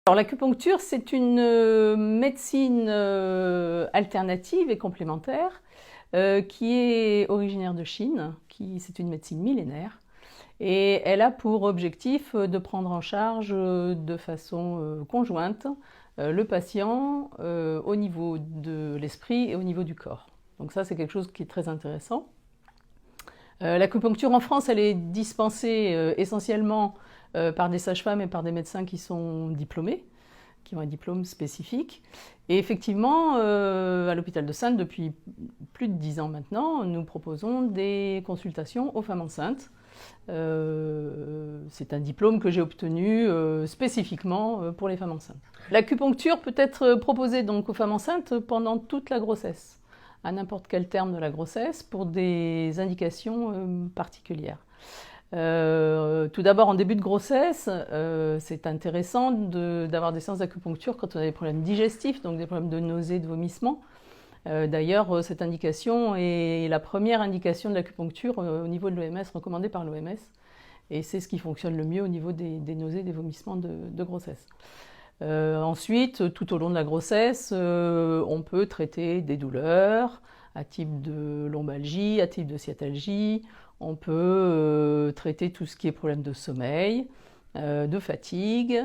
Alors l'acupuncture, c'est une médecine alternative et complémentaire qui est originaire de Chine, c'est une médecine millénaire. Et elle a pour objectif de prendre en charge de façon conjointe le patient au niveau de l'esprit et au niveau du corps. Donc ça, c'est quelque chose qui est très intéressant. L'acupuncture en France, elle est dispensée essentiellement par des sages-femmes et par des médecins qui sont diplômés, qui ont un diplôme spécifique. Et effectivement, à l'hôpital de Saintes, depuis plus de 10 ans maintenant, nous proposons des consultations aux femmes enceintes. C'est un diplôme que j'ai obtenu spécifiquement pour les femmes enceintes. L'acupuncture peut être proposée donc aux femmes enceintes pendant toute la grossesse, à n'importe quel terme de la grossesse, pour des indications particulières. Tout d'abord, en début de grossesse, c'est intéressant d'avoir des séances d'acupuncture quand on a des problèmes digestifs, donc des problèmes de nausées, de vomissements. D'ailleurs, cette indication est la première indication de l'acupuncture au niveau de l'OMS, recommandée par l'OMS. Et c'est ce qui fonctionne le mieux au niveau des nausées, des vomissements de grossesse. Ensuite, tout au long de la grossesse, on peut traiter des douleurs à type de lombalgie, à type de sciatalgie. On peut traiter tout ce qui est problème de sommeil, de fatigue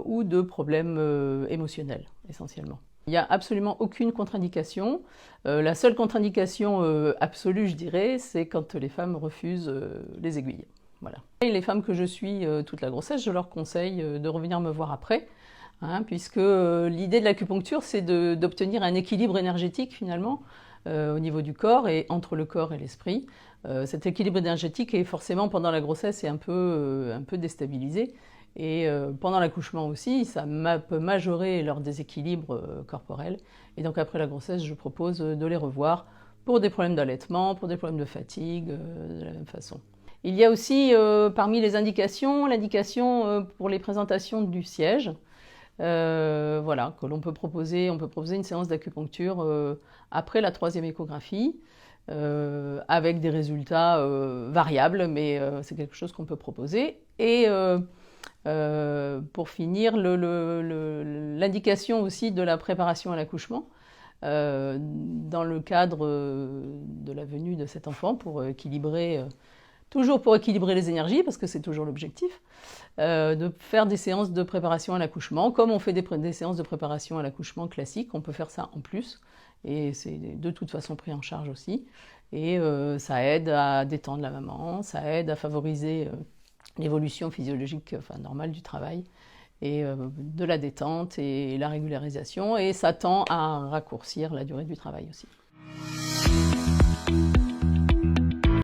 ou de problèmes émotionnels, essentiellement. Il n'y a absolument aucune contre-indication. La seule contre-indication absolue, je dirais, c'est quand les femmes refusent les aiguilles. Voilà. Et les femmes que je suis toute la grossesse, je leur conseille de revenir me voir après, puisque l'idée de l'acupuncture, c'est d'obtenir un équilibre énergétique finalement au niveau du corps et entre le corps et l'esprit. Cet équilibre énergétique est forcément pendant la grossesse est un peu déstabilisé. Et pendant l'accouchement aussi, ça peut majorer leur déséquilibre corporel. Et donc après la grossesse, je propose de les revoir pour des problèmes d'allaitement, pour des problèmes de fatigue, de la même façon. Il y a aussi parmi les indications, l'indication pour les présentations du siège. Voilà, que l'on peut proposer. On peut proposer une séance d'acupuncture après la 3e échographie, avec des résultats variables, mais c'est quelque chose qu'on peut proposer. Et pour finir, l'indication aussi de la préparation à l'accouchement, dans le cadre de la venue de cet enfant, toujours pour équilibrer les énergies, parce que c'est toujours l'objectif, de faire des séances de préparation à l'accouchement. Comme on fait des séances de préparation à l'accouchement classiques, on peut faire ça en plus, et c'est de toute façon pris en charge aussi. Et ça aide à détendre la maman, ça aide à favoriser l'évolution physiologique normale du travail, et de la détente et la régularisation, et ça tend à raccourcir la durée du travail aussi.